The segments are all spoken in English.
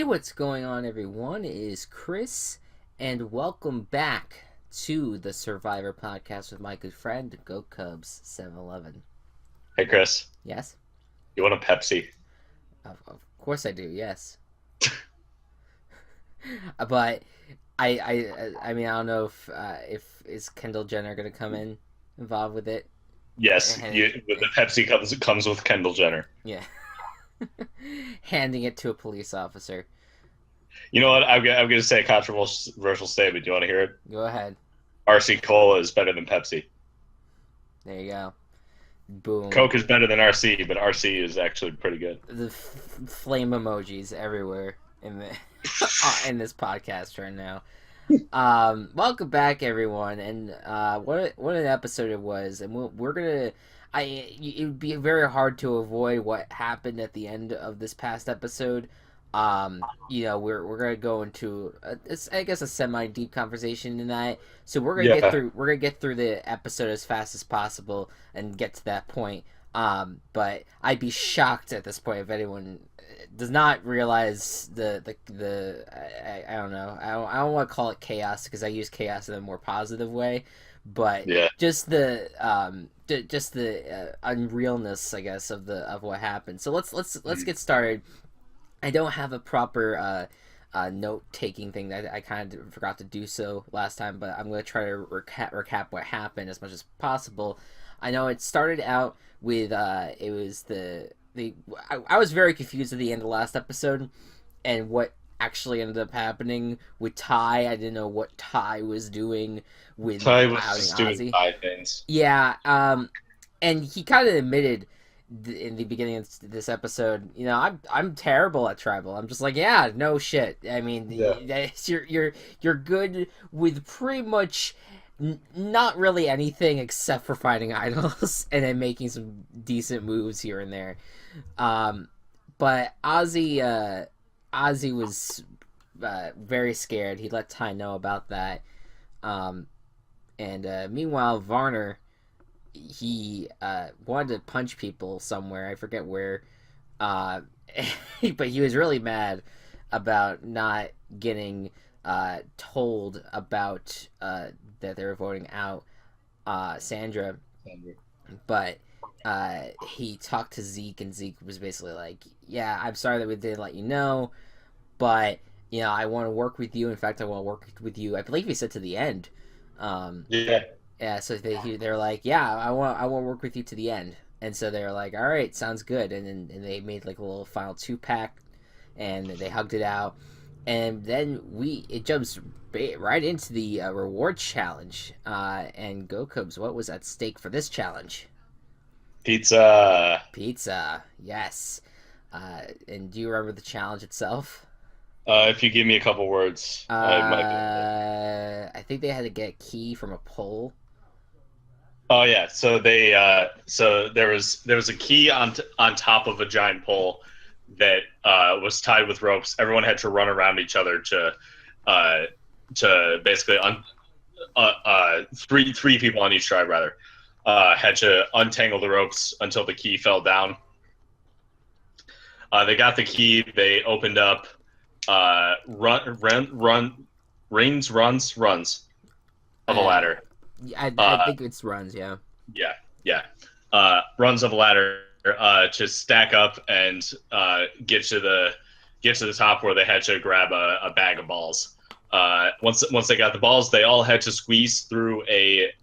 What's going on, everyone? It is Chris, and welcome back to the Survivor podcast with my good friend, Gocubs 711. Hey Chris, Yes? you want a Pepsi? Of course I do, yes. But I mean, I don't know if is Kendall Jenner gonna come in involved with it? Yes, And, the Pepsi comes with Kendall Jenner. yeah. Handing it to a police officer. You know what? I'm gonna say a controversial statement. Do you want to hear it? Go ahead. RC Cola is better than Pepsi. There you go. Boom. Coke is better than RC, but RC is actually pretty good. The flame emojis everywhere in the in this podcast right now. Welcome back, everyone, and what an episode it was, and we're gonna. It would be very hard to avoid what happened at the end of this past episode. We're gonna go into I guess a semi deep conversation in that. So Yeah, we're gonna get through the episode as fast as possible and get to that point. But I'd be shocked at this point if anyone does not realize I don't know, I don't want to call it chaos because I use chaos in a more positive way, but yeah. just the unrealness, I guess, of what happened. So let's get started. I don't have a proper note taking thing. I kind of forgot to do so last time, but I'm going to try to recap what happened as much as possible. I know it started out with it was I was very confused at the end of the last episode and what actually ended up happening with Ty. I didn't know what Ty was doing with Ty was outing just doing Ozzy. five things. Yeah, and he kind of admitted in the beginning of this episode, I'm terrible at tribal. I'm just like, yeah, no shit. I mean, Yeah, you're good with pretty much not really anything except for fighting idols and then making some decent moves here and there. Um, but Ozzy was very scared. He let Ty know about that. Um, and meanwhile, Varner, he wanted to punch people somewhere. I forget where. Uh, but he was really mad about not getting told about that they were voting out Sandra. But he talked to Zeke, and Zeke was basically like, "Yeah, I'm sorry that we didn't let you know, but I want to work with you. In fact, I want to work with you." I believe he said to the end. Um, yeah. yeah, so they're like, "Yeah, I want to work with you to the end." And so they're like, "All right, sounds good." And they made like a little final 2-pack, and they hugged it out. And then it jumps right into the reward challenge. And Go Cubs, what was at stake for this challenge? Pizza. Pizza, yes. And do you remember the challenge itself? If you give me a couple words, I might be able to. I think they had to get a key from a pole. Oh yeah, so there was a key on top of a giant pole that was tied with ropes. Everyone had to run around each other uh, to basically three people on each tribe rather had to untangle the ropes until the key fell down. They got the key. They opened up runs of a Uh, ladder. I Uh, think it's runs, yeah. yeah, yeah. Runs of a ladder to stack up and get to the top where they had to grab a bag of balls. Once they got the balls, they all had to squeeze through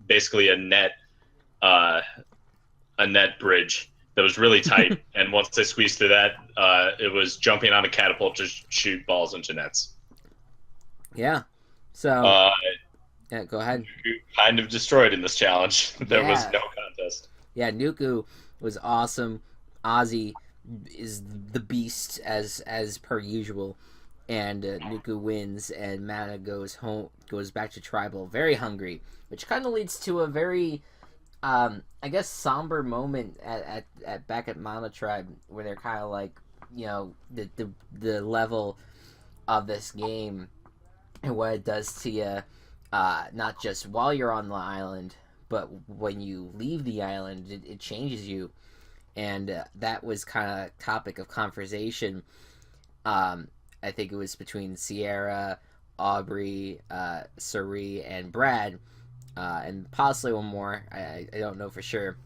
basically a net bridge that was really tight. And once they squeezed through that, it was jumping on a catapult to shoot balls into nets. Yeah. So, Uh, yeah, go ahead. kind of destroyed in this challenge. There was Yeah. no contest. Yeah, Nuku was awesome. Ozzy is the beast as per usual, and Nuku wins, and Mana goes back to tribal, very hungry, which kind of leads to a very, I guess, somber moment at back at Mana tribe where they're kind of like, the level of this game and what it does to you, not just while you're on the island, but when you leave the island, it changes you. And that was kind of topic of conversation. Um, I think it was between Sierra, Aubrey, Suri, and Brad, and possibly one more. I don't know for sure,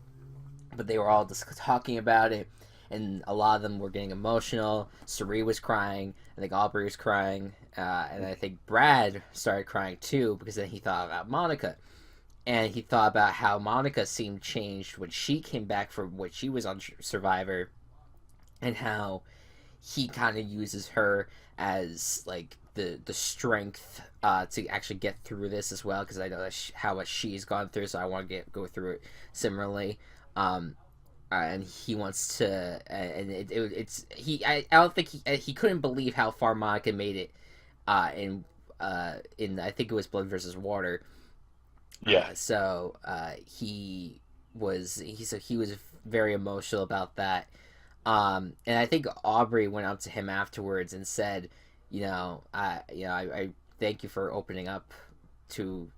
but they were all just talking about it, and a lot of them were getting emotional. Suri was crying. I think Aubrey was crying, and I think Brad started crying too because then he thought about Monica, and he thought about how Monica seemed changed when she came back from what she was on Survivor, and how he kind of uses her as like the strength to actually get through this as well, because I know how much she's gone through, so I want to go through it similarly. Um, and he wants to, and it's I don't think he couldn't believe how far Monica made it in I think it was Blood versus Water. Yeah. He was very emotional about that. And I think Aubrey went up to him afterwards and said, I thank you for opening up to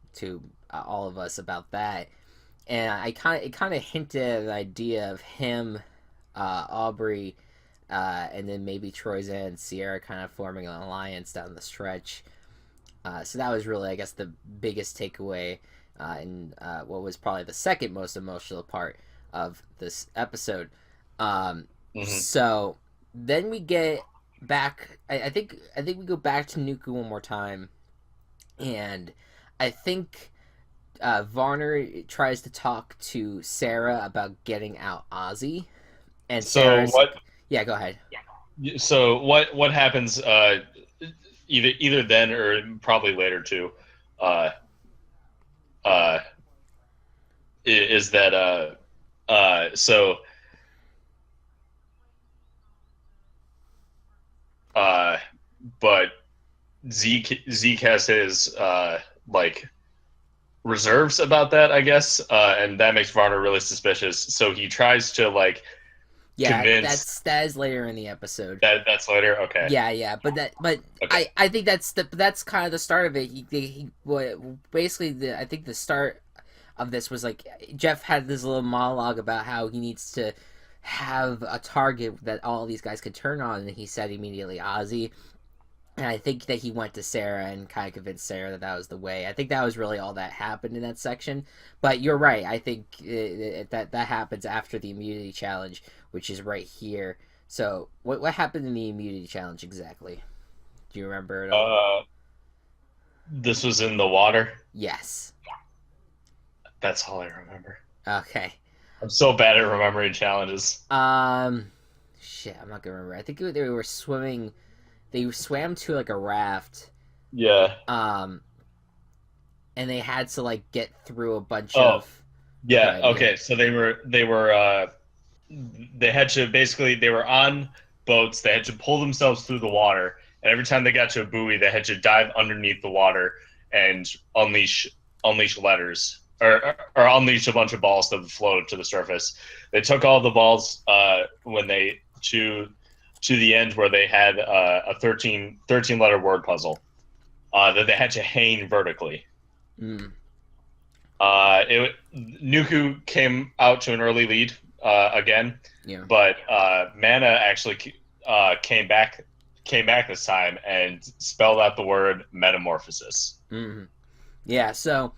all of us about that. And it kind of hinted at an idea of him, Aubrey, and then maybe Troyzan and Sierra kind of forming an alliance down the stretch. So that was really, I guess, the biggest takeaway, and what was probably the second most emotional part of this episode. So then we get back. I think we go back to Nuku one more time, and I think Varner tries to talk to Sarah about getting out Ozzy, and Sarah's, yeah, go ahead. So what happens? Either then or probably later too. Is that so? But Zeke has his like reserves about that, I guess, and that makes Varner really suspicious. So he tries to like convince. That is later in the episode. That's later, okay. Yeah, but okay. I think that's kind of the start of it. Basically I think the start of this was like Jeff had this little monologue about how he needs to have a target that all these guys could turn on, and he said immediately Ozzy. And I think that he went to Sarah and kind of convinced Sarah that was the way. I think that was really all that happened in that section. But you're right. I think that happens after the immunity challenge, which is right here. So what happened in the immunity challenge exactly? Do you remember at all? This was in the water? Yes. That's all I remember. Okay. I'm so bad at remembering challenges. Shit, I'm not gonna remember. I think they were swimming. They swam to like a raft. Yeah. And they had to like get through a bunch of. Yeah. Okay. So they had to basically, they were on boats. They had to pull themselves through the water, and every time they got to a buoy, they had to dive underneath the water and unleash letters. Or unleash a bunch of balls that would float to the surface. They took all the balls when they to the end where they had a 13 letter word puzzle that they had to hang vertically. Nuku came out to an early lead again, but Mana actually came back this time and spelled out the word metamorphosis. Yeah. So.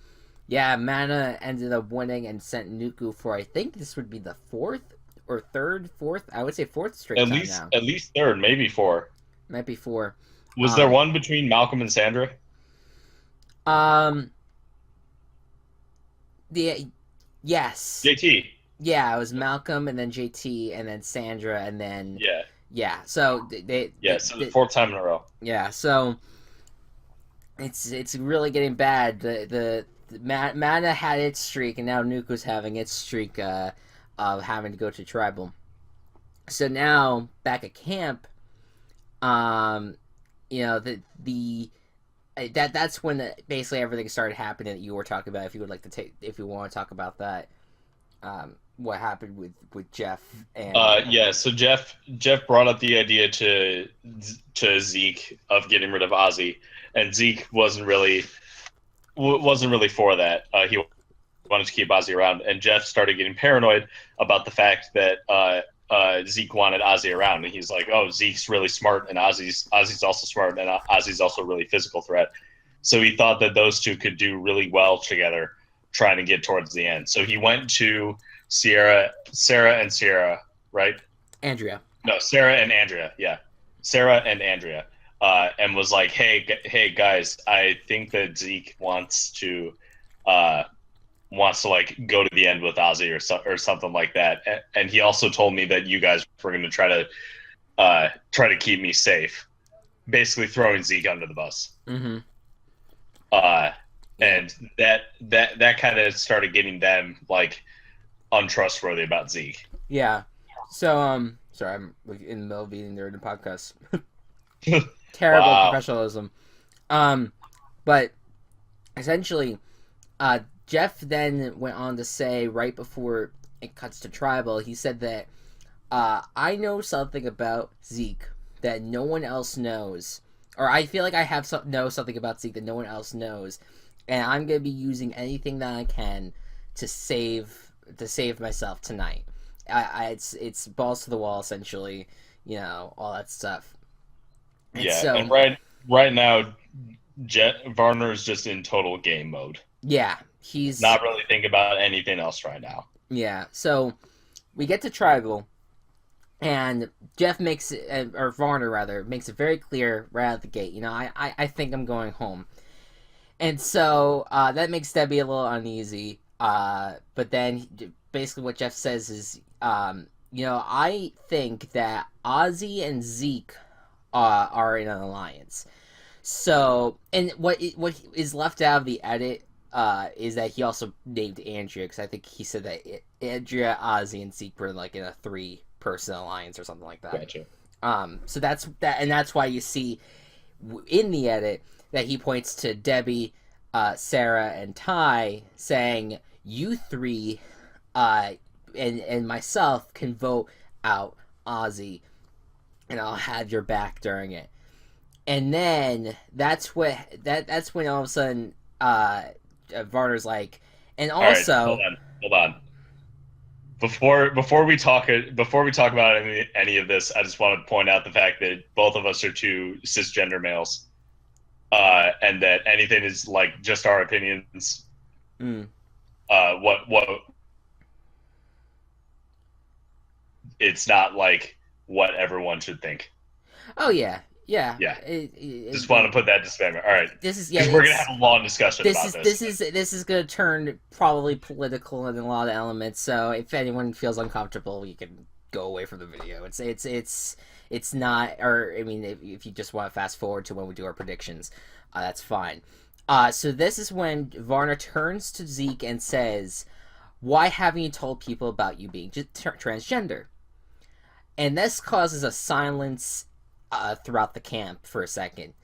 Yeah, Mana ended up winning and sent Nuku for, I think this would be the fourth, I would say fourth straight time now. At least third, maybe four. Might be four. Was there one between Malcolm and Sandra? Yes. JT. Yeah, it was Malcolm and then JT and then Sandra and then... Yeah. So so the fourth time in a row. Yeah, so it's really getting bad. The Mana had its streak, and now Nuku's having its streak of having to go to tribal. So now back at camp, that's when basically everything started happening that you were talking about. If you would like to if you want to talk about that, what happened with Jeff and so Jeff brought up the idea to Zeke of getting rid of Ozzy, and Zeke wasn't really for that. He wanted to keep Ozzy around, and Jeff started getting paranoid about the fact that Zeke wanted Ozzy around, and he's like, "Oh, Zeke's really smart, and Ozzy's also smart, and Ozzy's also a really physical threat." So he thought that those two could do really well together, trying to get towards the end. So he went to Sarah and Sierra, right? Andrea. No, Sarah and Andrea. Yeah, Sarah and Andrea, and was like, "Hey, guys, I think that Zeke wants to like go to the end with Ozzy or something like that." And he also told me that you guys were going to try to keep me safe, basically throwing Zeke under the bus. Mm-hmm. And that kind of started getting them like untrustworthy about Zeke. Yeah. So sorry, I'm in the middle of eating during the podcast. Terrible professionalism. But essentially, Jeff then went on to say right before it cuts to tribal, he said that I know something about Zeke that no one else knows, or I feel like I know something about Zeke that no one else knows, and I'm gonna be using anything that I can to save myself tonight. It's balls to the wall essentially, all that stuff. And so, and right now, Varner is just in total game mode. Yeah, he's not really thinking about anything else right now. Yeah, so we get to tribal, and Jeff makes it, or Varner rather, makes it very clear right out the gate. I think I'm going home, and so that makes Debbie a little uneasy. But then basically what Jeff says is, I think that Ozzy and Zeke are in an alliance. So, and what is left out of the edit is that he also named Andrea, because I think he said that Andrea, Ozzy, and Zeke were like in a 3-person alliance or something like that. Gotcha. So that's that, and that's why you see in the edit that he points to Debbie, Sarah, and Ty, saying, "You three, and myself can vote out Ozzy, and I'll have your back during it." And then that's when all of a sudden Varner's like, and also, right, hold on. Before we talk about any of this, I just want to point out the fact that both of us are 2 cisgender males, and that anything is like just our opinions. What it's not like what everyone should think. Oh yeah. Yeah. Just want to put that disclaimer. All right. Because we're gonna have a long discussion about this. This is gonna turn probably political in a lot of elements. So if anyone feels uncomfortable, you can go away from the video. It's not, or I mean, if you just want to fast forward to when we do our predictions, that's fine. So this is when Varner turns to Zeke and says, "Why haven't you told people about you being transgender?" And this causes a silence throughout the camp for a second,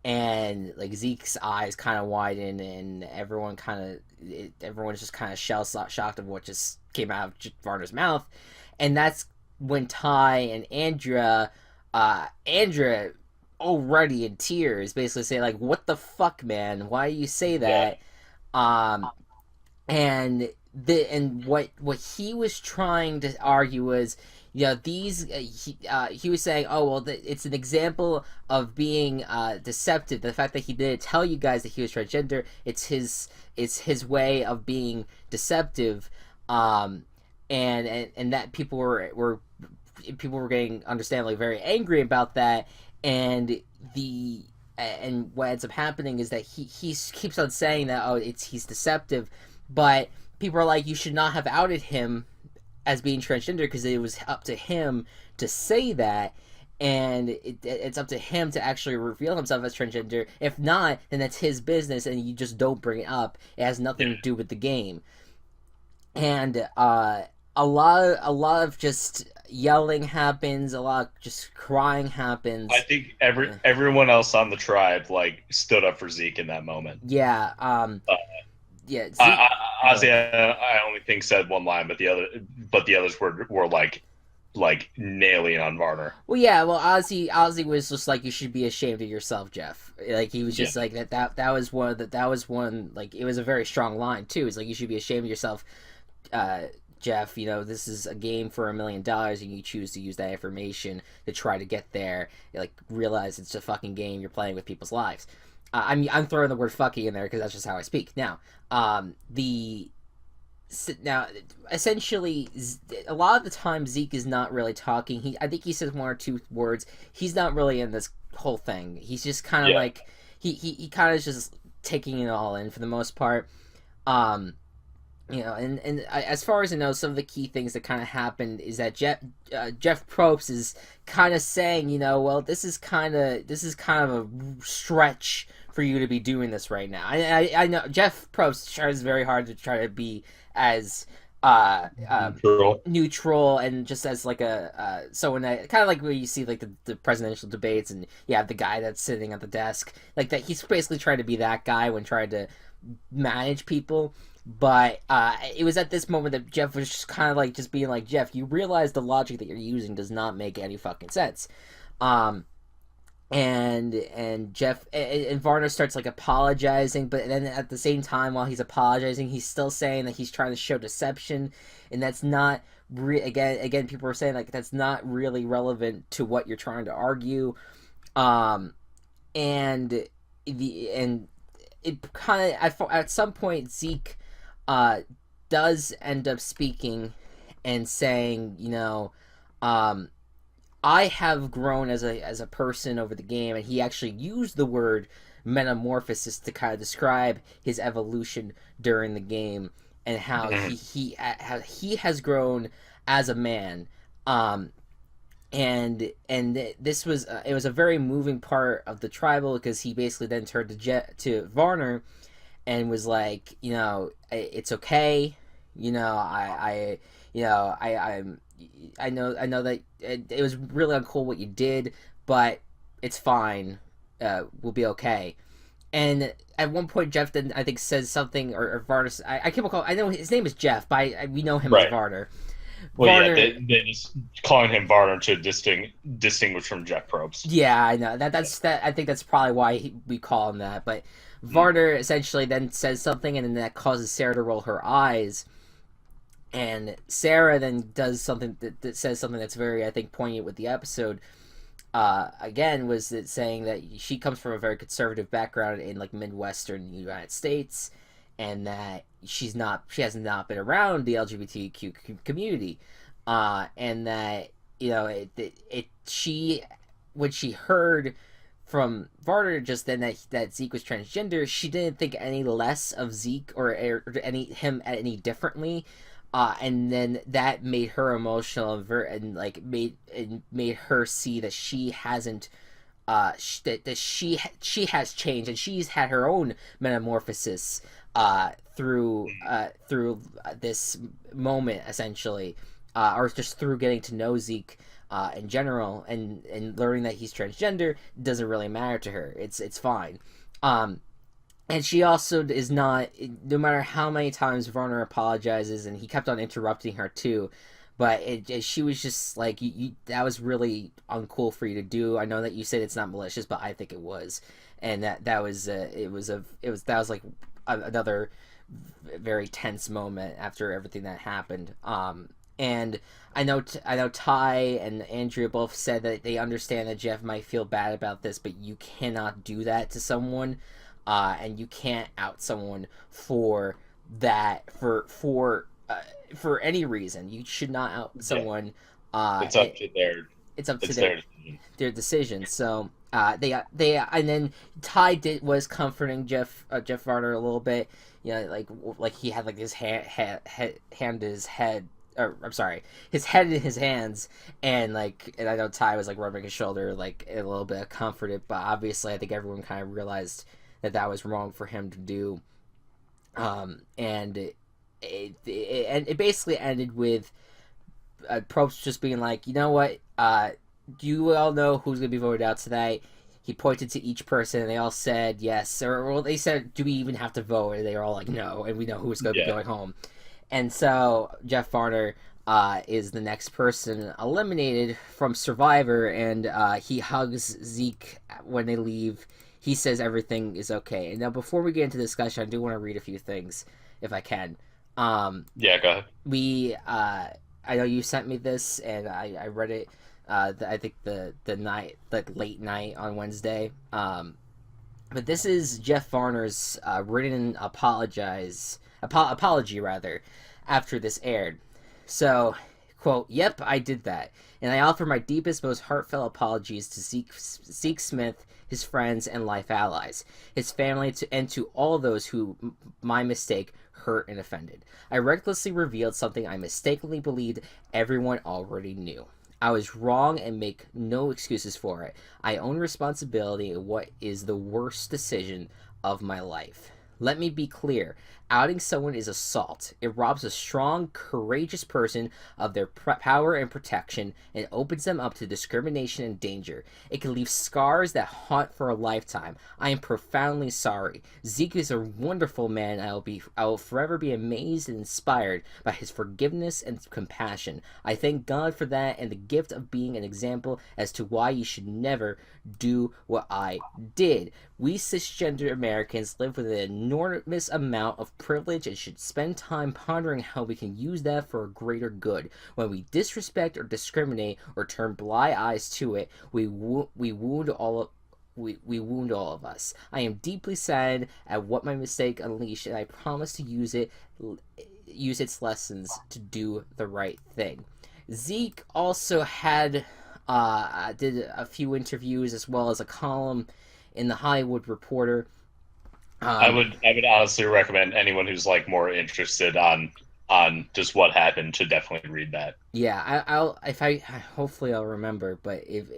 and like Zeke's eyes kind of widen, and everyone's just kind of shell-shocked of what just came out of Varner's mouth. And that's when Ty and Andrea already in tears basically say like, "What the fuck, man, why do you say that?" And what he was trying to argue was, he was saying, "Oh well, it's an example of being deceptive. The fact that he didn't tell you guys that he was transgender, it's his way of being deceptive." And that people were getting understandably very angry about that. And what ends up happening is that he keeps on saying that he's deceptive, but people are like, "You should not have outed him as being transgender, because it was up to him to say that, and it's up to him to actually reveal himself as transgender. If not, then that's his business, and you just don't bring it up. It has nothing to do with the game." And a lot of just yelling happens, a lot of just crying happens. I think everyone else on the tribe like stood up for Zeke in that moment. Yeah. Yeah, Ozzy, I only think said one line, but the others were like nailing on Varner. Well, yeah, Ozzy was just like, "You should be ashamed of yourself, Jeff." Like he was just like that was one like, it was a very strong line too. It's like, "You should be ashamed of yourself, Jeff, this is a game for $1 million, and you choose to use that information to try to get there. Like, realize it's a fucking game. You're playing with people's lives. I'm throwing the word "fucky" in there because that's just how I speak. The now essentially, a lot of the time Zeke is not really talking. I think he says one or two words. He's not really in this whole thing. He's just kind of like he kind of just taking it all in for the most part. Um, and as far as I know, some of the key things that kind of happened is that Jeff Probst is kind of saying, well, this is kind of a stretch for you to be doing this right now. I know Jeff Probst tries very hard to try to be as neutral and just as like someone that kind of like where you see like the presidential debates and you have the guy that's sitting at the desk like that. He's basically trying to be that guy when trying to manage people. But it was at this moment that Jeff was just kind of like just being like, Jeff, you realize the logic that you're using does not make any fucking sense. And Jeff and Varner starts like apologizing, but then at the same time while he's apologizing, he's still saying that he's trying to show deception, and that's not again people are saying like that's not really relevant to what you're trying to argue. And it kind of at some point Zeke does end up speaking and saying, I have grown as a person over the game, and he actually used the word metamorphosis to kind of describe his evolution during the game and how he has grown as a man. And this was it was a very moving part of the tribal because he basically then turned to Varner and was like, it's okay, I know that it was really uncool what you did, but it's fine. We'll be okay. And at one point, Jeff then I think says something, or Varner. I can't recall. I know his name is Jeff, but we know him as Varner. Well, Varner, they just calling him Varner to distinguish from Jeff Probst. Yeah, I know that's that. I think that's probably why we call him that. But Varner essentially then says something, and then that causes Sarah to roll her eyes. And Sarah then does something that says something that's very, I think, poignant with the episode. Again, was it saying that she comes from a very conservative background in like Midwestern United States, and that she has not been around the LGBTQ community, and that when she heard from Varner just then that Zeke was transgender, she didn't think any less of Zeke or him any differently. And then that made her emotional and like made her see that she hasn't that she has changed, and she's had her own metamorphosis through this moment essentially, or just through getting to know Zeke in general, and learning that he's transgender doesn't really matter to her. It's fine. And she also is not, no matter how many times Varner apologizes, and he kept on interrupting her too, but she was just like, that was really uncool for you to do. I know that you said it's not malicious, but I think it was. And that was like another very tense moment after everything that happened. And I know Ty and Andrea both said that they understand that Jeff might feel bad about this, but you cannot do that to someone. And you can't out someone for that for any reason. You should not out someone. It's up to their decision. So they and then Ty was comforting Jeff Varner a little bit. Like he had like his hand in his head. Or, I'm sorry, his head in his hands, and I know Ty was like rubbing his shoulder, like a little bit comforted. But obviously, I think everyone kind of realized that was wrong for him to do, and it basically ended with Probst just being like, you know what, you all know who's going to be voted out tonight. He pointed to each person, and they all said yes, or they said, do we even have to vote? And they were all like, no, and we know who's going to be going home. And so Jeff Varner is the next person eliminated from Survivor, and he hugs Zeke when they leave. He says everything is okay. And now, before we get into the discussion, I do want to read a few things, if I can. Yeah, go ahead. We I know you sent me this, and I read it. I think the night, like late night on Wednesday. But this is Jeff Varner's written apology rather after this aired. So, quote, "Yep, I did that, and I offer my deepest, most heartfelt apologies to Zeke Smith, his friends and life allies, his family, and to all those who my mistake hurt and offended. I recklessly revealed something I mistakenly believed everyone already knew. I was wrong and make no excuses for it. I own responsibility in what is the worst decision of my life. Let me be clear. Outing someone is assault. It robs a strong, courageous person of their power and protection and opens them up to discrimination and danger. It can leave scars that haunt for a lifetime. I am profoundly sorry. Zeke is a wonderful man. I will forever be amazed and inspired by his forgiveness and compassion. I thank God for that and the gift of being an example as to why you should never do what I did. We cisgender Americans live with an enormous amount of privilege and should spend time pondering how we can use that for a greater good. When we disrespect or discriminate or turn blind eyes to it, we wound all of us. I am deeply sad at what my mistake unleashed, and I promise to use its lessons to do the right thing." Zeke also had did a few interviews as well as a column in the Hollywood Reporter. I would honestly recommend anyone who's like more interested on just what happened to definitely read that. Yeah, I'll if I hopefully I'll remember, but if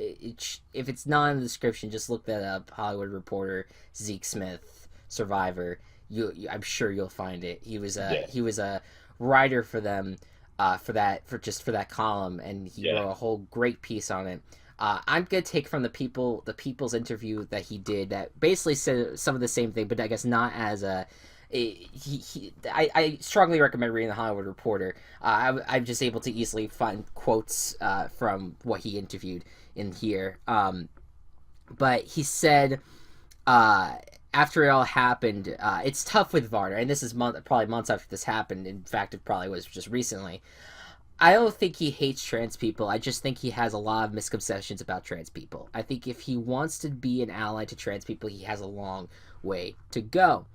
it's not in the description, just look that up. Hollywood Reporter, Zeke Smith, Survivor. I'm sure you'll find it. He was a writer for them, for that column, and he wrote a whole great piece on it. I'm gonna take from the people's interview that he did that basically said some of the same thing, but I guess not as. I strongly recommend reading the Hollywood Reporter. I'm just able to easily find quotes from what he interviewed in here. But he said, after it all happened, it's tough with Varner, and this is probably months after this happened. In fact, it probably was just recently. I don't think he hates trans people. I just think he has a lot of misconceptions about trans people. I think if he wants to be an ally to trans people, he has a long way to go.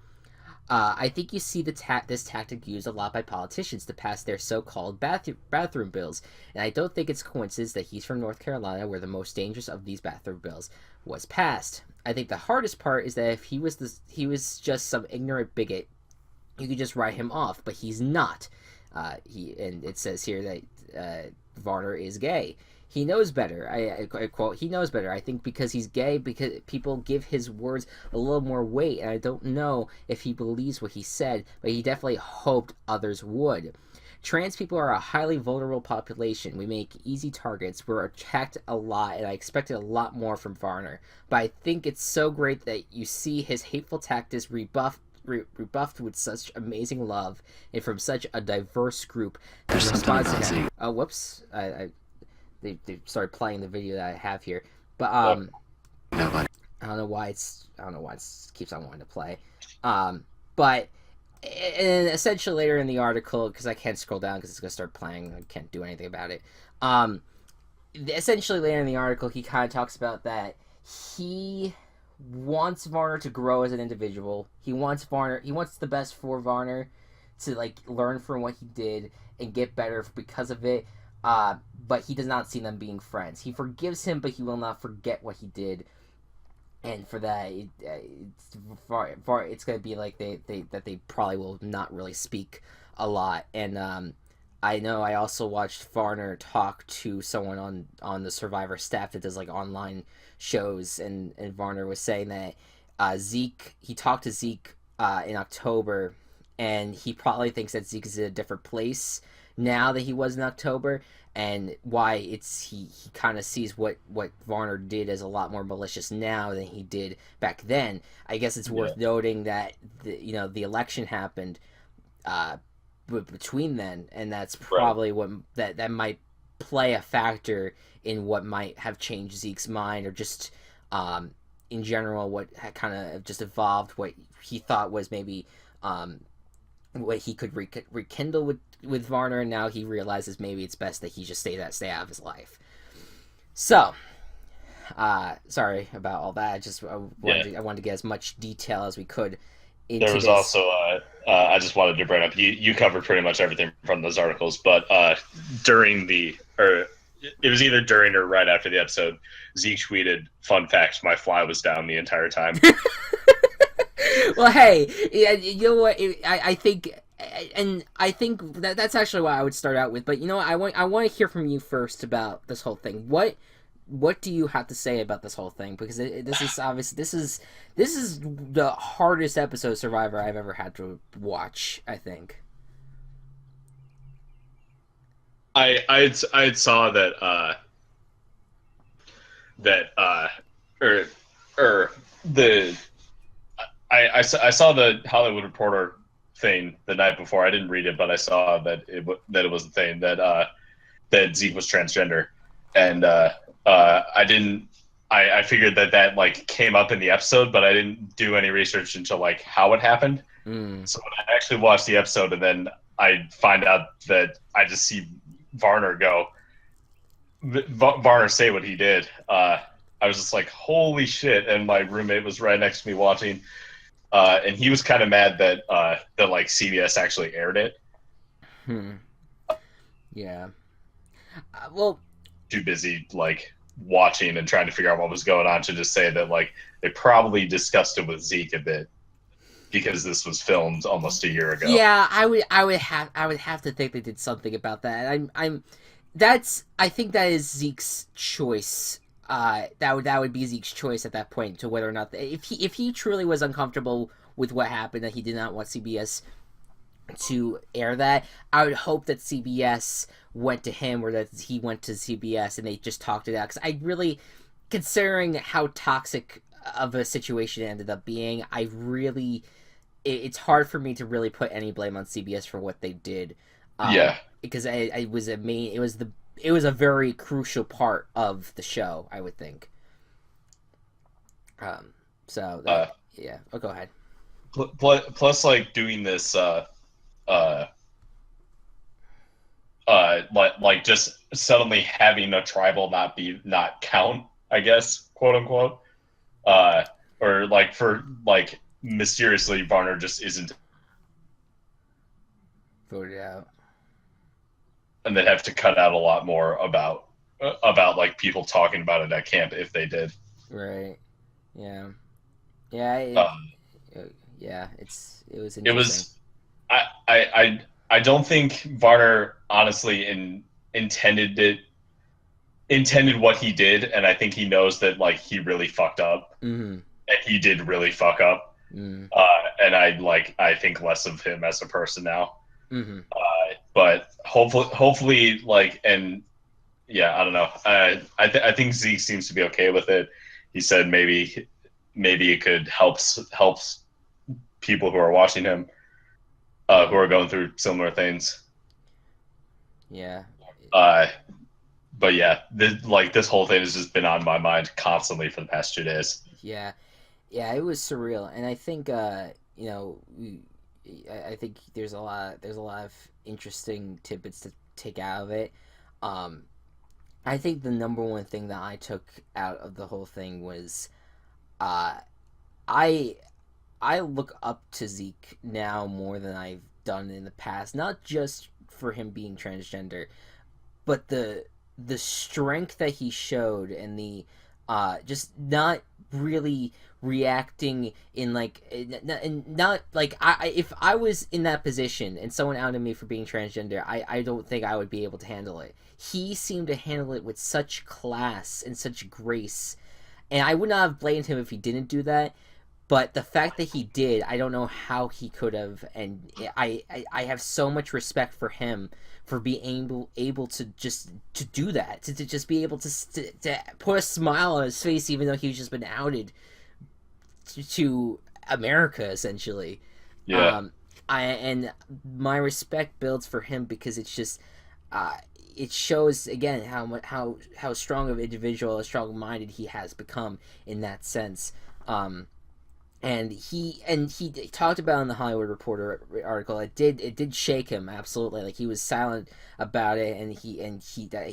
I think you see this tactic used a lot by politicians to pass their so-called bathroom bills, and I don't think it's a coincidence that he's from North Carolina, where the most dangerous of these bathroom bills was passed. I think the hardest part is that if he was just some ignorant bigot, you could just write him off, but he's not. And it says here that Varner is gay. He knows better. I quote, "He knows better. I think because he's gay, because people give his words a little more weight, and I don't know if he believes what he said, but he definitely hoped others would. Trans people are a highly vulnerable population. We make easy targets. We're attacked a lot, and I expected a lot more from Varner. But I think it's so great that you see his hateful tactics rebuffed with such amazing love and from such a diverse group that responds to him." Oh, whoops! They started playing the video that I have here, but I don't know why it keeps on wanting to play. But and essentially later in the article, because I can't scroll down because it's gonna start playing, I can't do anything about it. Essentially later in the article, he kind of talks about that he wants Varner to grow as an individual. He wants the best for Varner to like learn from what he did and get better because of it. But he does not see them being friends. He forgives him, but he will not forget what he did. And for that, it's going to be like they probably will not really speak a lot. And I know I also watched Varner talk to someone on the Survivor staff that does like online shows, and Varner was saying that he talked to Zeke in October, and he probably thinks that Zeke is in a different place now that he was in October, and why he kind of sees what Varner did as a lot more malicious now than he did back then. I guess it's worth noting that the election happened between then, and that's probably what that might play a factor in what might have changed Zeke's mind, or just in general what had kind of just evolved what he thought was maybe what he could rekindle with Varner, and now he realizes maybe it's best that he just stay out of his life. So, sorry about all that. Yeah. I wanted to get as much detail as we could There into was this. also I just wanted to bring up you covered pretty much everything from those articles, but during the or it was either during or right after the episode, Zeke tweeted, "Fun fact: my fly was down the entire time." Well, hey, yeah, you know what? I think, and I think that's actually what I would start out with. But you know what? I want to hear from you first about this whole thing. What do you have to say about this whole thing? Because this is obvious. This is the hardest episode of Survivor I've ever had to watch. I think. I saw that that or or the I saw the Hollywood Reporter thing the night before. I didn't read it, but I saw that it was a thing that Zeke was transgender, and I didn't. I figured that like came up in the episode, but I didn't do any research into like how it happened. Mm. So when I actually watched the episode, and then I find out that I just see Varner go, Varner say what he did. I was just like, holy shit! And my roommate was right next to me watching, and he was kind of mad that like CBS actually aired it. Hmm. Yeah. Well. Too busy like watching and trying to figure out what was going on to just say that like they probably discussed it with Zeke a bit because this was filmed almost a year ago. Yeah, I would have to think they did something about that. I think that is Zeke's choice. That would be Zeke's choice at that point to whether or not if he truly was uncomfortable with what happened, that he did not want CBS to air that. I would hope that CBS went to him or that he went to CBS and they just talked it out. Because I really, considering how toxic of a situation it ended up being, it's hard for me to really put any blame on CBS for what they did. Yeah. Because it was it was a very crucial part of the show, I would think. So that, yeah. Oh, go ahead. Plus, like doing this, like just suddenly having a tribal not count, I guess, quote unquote, or like for like mysteriously Varner just isn't Voted out. and they'd have to cut out a lot more about like people talking about it at camp if they did. Right. Yeah. Yeah. Yeah. It was It interesting. was I don't think Varner honestly intended what he did, and I think he knows that like he really fucked up, Mm-hmm. and he did really fuck up. Mm-hmm. And I think less of him as a person now. Mm-hmm. But hopefully, like, and yeah, I don't know. I think Zeke seems to be okay with it. He said maybe it could helps people who are watching him, who are going through similar things. Yeah. But yeah, this whole thing has just been on my mind constantly for the past 2 days. Yeah. Yeah. It was surreal, and I think you know I think there's a lot of interesting tidbits to take out of it. Um, I think the number one thing that I took out of the whole thing was, uh, I I look up to Zeke now more than I've done in the past. Not just for him being transgender, but the strength that he showed and the just not really reacting in like and not like if I was in that position and someone outed me for being transgender, I don't think I would be able to handle it. He seemed to handle it with such class and such grace, and I would not have blamed him if he didn't do that. But the fact that he did, I don't know how he could have, and I have so much respect for him for being able to just to do that, to just be able to put a smile on his face, even though he's just been outed to America essentially. Yeah, And my respect builds for him because it's just it shows again how strong of an individual, how strong minded he has become in that sense. and he talked about in the Hollywood Reporter article. It did shake him absolutely. Like he was silent about it, and he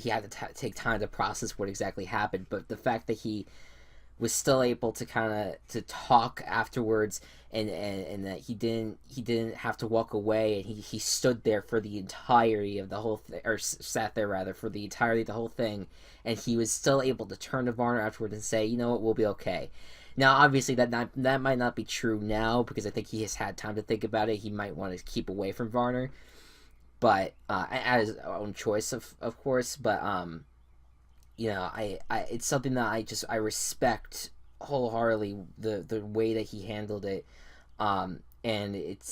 had to take time to process what exactly happened. But the fact that he was still able to kind of to talk afterwards, and that he didn't have to walk away, and he stood there for the entirety of the whole thing, or sat there rather for the entirety of the whole thing, and he was still able to turn to Varner afterwards and say, you know what, we'll be okay. Now, obviously, that might not be true now because I think he has had time to think about it. He might want to keep away from Varner, but at his own choice, of course. But it's something that I respect wholeheartedly the way that he handled it, and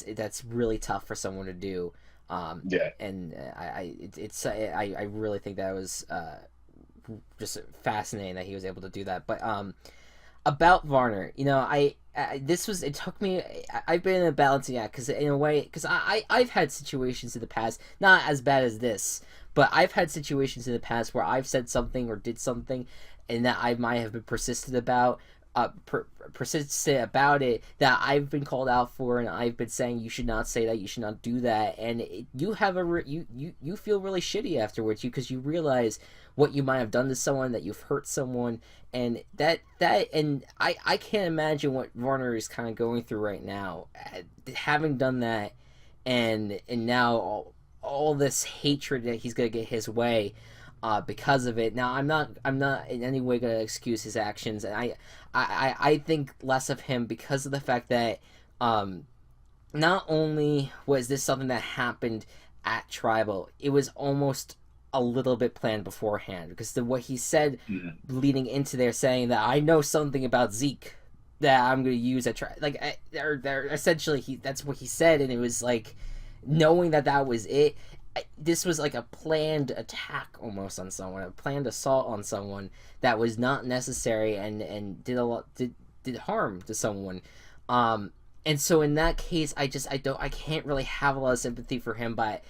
that's really tough for someone to do. Yeah. And I really think that was just fascinating that he was able to do that. But about Varner, it took me. I've been in a balancing act because in a way, because I've had situations in the past, not as bad as this, but I've had situations in the past where I've said something or did something, and that I might have been persistent about it, that I've been called out for, and I've been saying you should not say that, you should not do that, and you feel really shitty afterwards, because you realize what you might have done to someone, that you've hurt someone, and and I can't imagine what Varner is kind of going through right now, having done that, and now all this hatred that he's gonna get his way, because of it. Now, I'm not in any way gonna excuse his actions, and I think less of him because of the fact that, not only was this something that happened at Tribal, it was almost a little bit planned beforehand, because what he said leading into there, saying that I know something about Zeke that I'm going to use at they're essentially, that's what he said, and it was like, knowing that was it. This was like a planned attack almost on someone, a planned assault on someone that was not necessary, and did harm to someone. And so in that case, I can't really have a lot of sympathy for him, but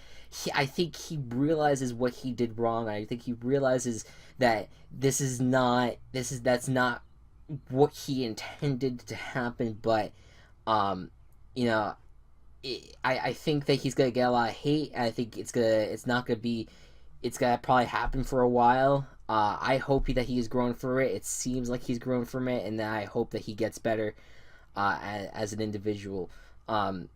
I think he realizes what he did wrong. I think he realizes that that's not what he intended to happen. But you know, I think that he's gonna get a lot of hate. And I think it's gonna probably happen for a while. I hope that he has grown from it. It seems like he's grown from it, and I hope that he gets better as an individual. And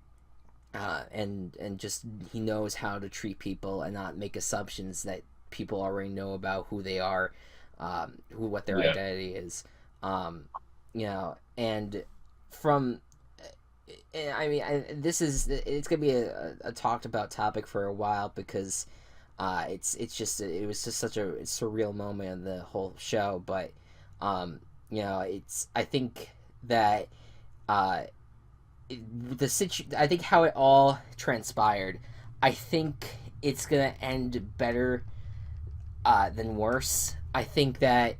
just he knows how to treat people and not make assumptions that people already know about who they are, what their identity is. And from, I mean, it's gonna be a talked about topic for a while, because it was just such a surreal moment in the whole show. But I think that I think how it all transpired, I think it's gonna end better than worse. I think that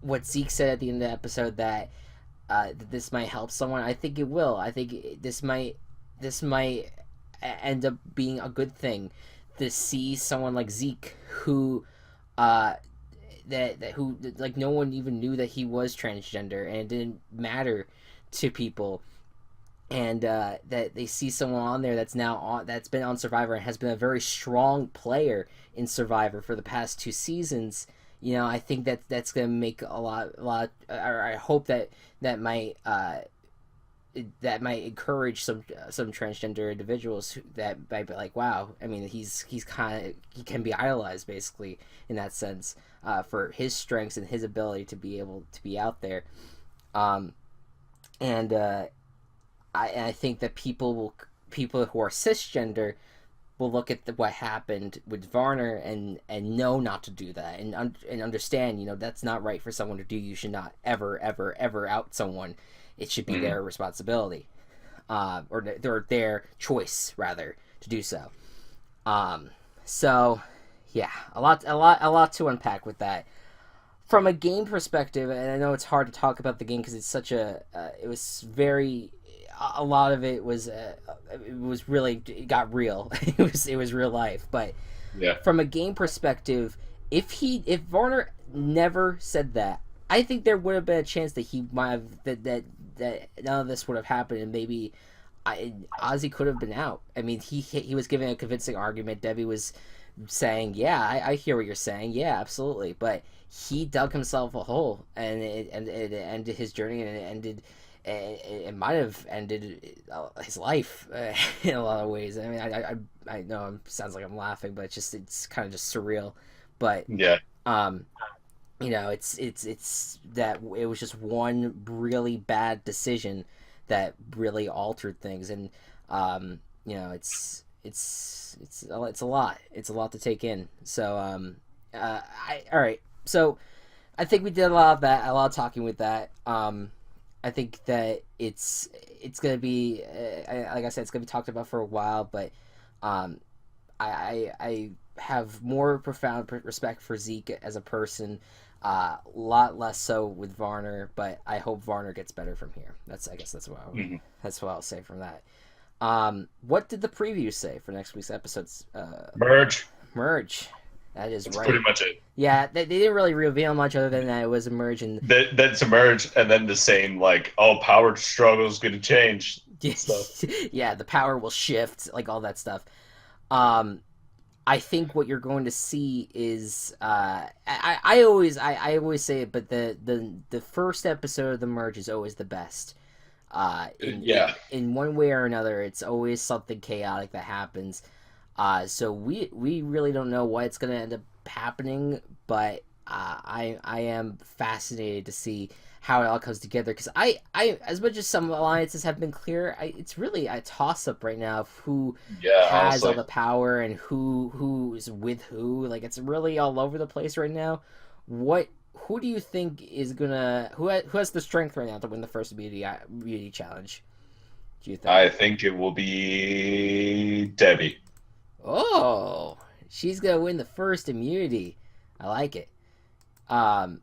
what Zeke said at the end of the episode, that this might help someone, I think it will. I think this might end up being a good thing, to see someone like Zeke, who who, like, no one even knew that he was transgender, and it didn't matter to people, and that they see someone on there that's been on Survivor and has been a very strong player in Survivor for the past 2 seasons. I think that's gonna make a lot. Or I hope that might encourage some transgender individuals that might be like, wow. I mean, he can be idolized, basically, in that sense, for his strengths and his ability to be able to be out there. And I think that people who are cisgender will look at what happened with Varner and know not to do that, and understand, that's not right for someone to do. You should not ever out someone. It should be their responsibility, or their choice, rather, to do so. So yeah, a lot to unpack with that. From a game perspective, and I know it's hard to talk about the game because it's such a lot of it was really, it got real. it was real life. But Yeah. from a game perspective, if Varner never said that, I think there would have been a chance that he might have that none of this would have happened, and maybe Ozzy could have been out. I mean, he was giving a convincing argument. Debbie was saying, "Yeah, I hear what you're saying. Yeah, absolutely," but he dug himself a hole, and it ended his journey, and it ended. It might have ended his life in a lot of ways. I mean, I know it sounds like I'm laughing, but it's kind of just surreal. But Yeah. um, it's that it was just one really bad decision that really altered things, and it's a lot. It's a lot to take in. So I all right. So I think we did a lot of that, a lot of talking with that. I think that it's gonna be like I said, it's gonna be talked about for a while, but um, I have more profound respect for Zeke as a person. A lot less so with Varner, but I hope Varner gets better from here. I guess Mhm. that's what I'll say from that. What did the preview say for next week's episodes? Merge. Merge. That is That's right. pretty much it. Yeah, they didn't really reveal much other than that it was a merge, and That's a merge, and then the same like, oh, power struggle is going to change stuff. yeah, the power will shift, like all that stuff. Um, I think what you're going to see is I always say it, but the first episode of the merge is always the best. Yeah. In one way or another, it's always something chaotic that happens. So we really don't know what's going to end up happening, but I am fascinated to see how it all comes together, because I as much as some alliances have been clear, it's really a toss up right now of who Yeah, has all honestly. the power and who's with who. Like, it's really all over the place right now. What who do you think is gonna who has the strength right now to win the first immunity challenge? Do you think? I think it will be Debbie. Oh, she's gonna win the first immunity. I like it. Um,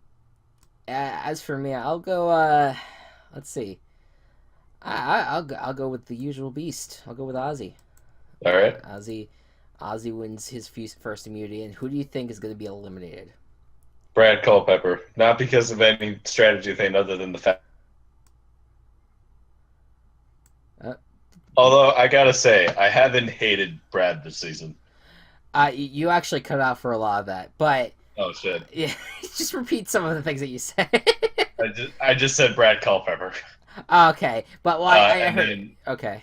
as for me, I'll go. Let's see. I'll go with the usual beast. I'll go with Ozzy. All right. Ozzy, Ozzy wins his first immunity, and who do you think is going to be eliminated? Brad Culpepper. Not because of any strategy thing other than the fact. Uh, Although I gotta say, I haven't hated Brad this season. you actually cut out for a lot of that, but Oh shit! yeah, just repeat some of the things that you said. I just said Brad Culpepper. Okay, but I And heard. then Okay,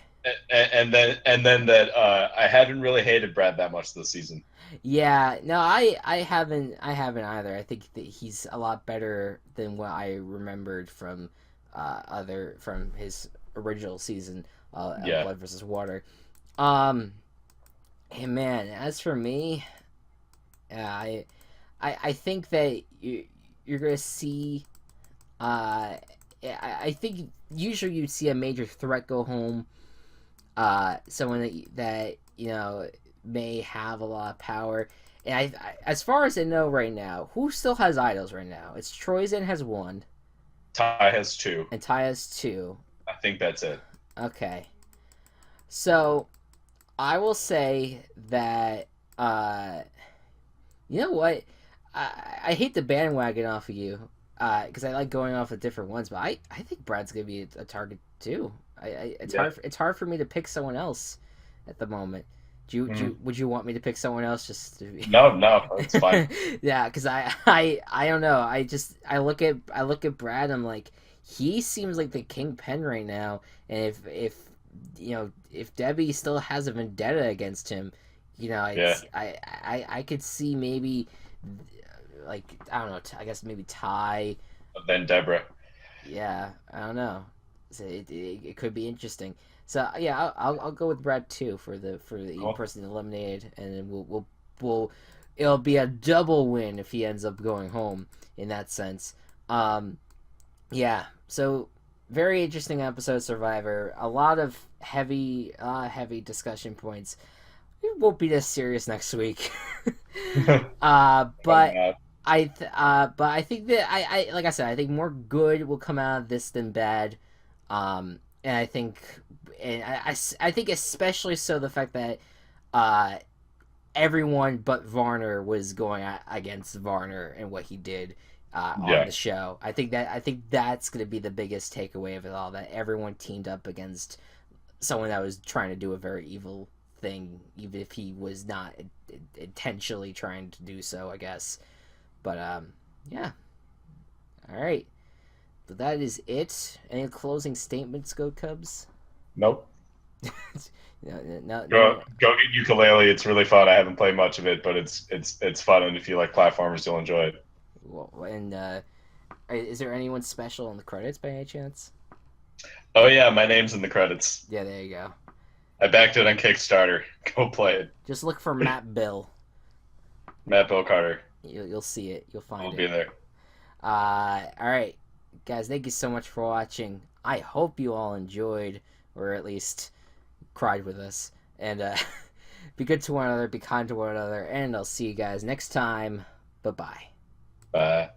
and then that I haven't really hated Brad that much this season. yeah, no, I haven't either. I think that he's a lot better than what I remembered from other from his original season, Yeah. Blood versus Water. Um, hey man, as for me, I think that you're gonna see. I think usually you'd see a major threat go home. Someone that may have a lot of power. And as far as I know right now, who still has idols right now? It's Troyzen has one, Ty has two. and Ty has two. I think that's it. Okay, so I will say that you know what? I hate the bandwagon off of you because I like going off of different ones, but I think Brad's gonna be a target too. Yeah. It's hard for me to pick someone else at the moment. Would you want me to pick someone else just to be... No, no, that's fine. Yeah, because I don't know. I look at Brad. I'm like, he seems like the kingpin right now, and if Debbie still has a vendetta against him, Yeah. I could see maybe, like, I don't know. I guess maybe Ty. Then Deborah. Yeah, I don't know. So it could be interesting. So yeah, I'll go with Brad too for the Cool. person eliminated, and then we'll it'll be a double win if he ends up going home in that sense. Um, yeah. So very interesting episode, Survivor. A lot of heavy discussion points. It won't be this serious next week. But but I think that I like I said, I think more good will come out of this than bad. And I think, I think especially so the fact that uh, everyone but Varner was going against Varner and what he did. on Yeah. the show. I think that's going to be the biggest takeaway of it all. That everyone teamed up against someone that was trying to do a very evil thing, even if he was not intentionally trying to do so, I guess. But yeah. All right. So that is it. Any closing statements, Go Cubs? Nope. No. Go get ukulele. It's really fun. I haven't played much of it, but it's fun, and if you like platformers, you'll enjoy it. And is there anyone special in the credits by any chance? Oh yeah, my name's in the credits. Yeah, there you go. I backed it on Kickstarter. Go play it. Just look for Matt Bill. Matt Bill Carter. You'll see it. You'll find I'll it. be there. All right, guys. Thank you so much for watching. I hope you all enjoyed, or at least cried with us. And be good to one another. Be kind to one another. And I'll see you guys next time. Bye-bye. Bye.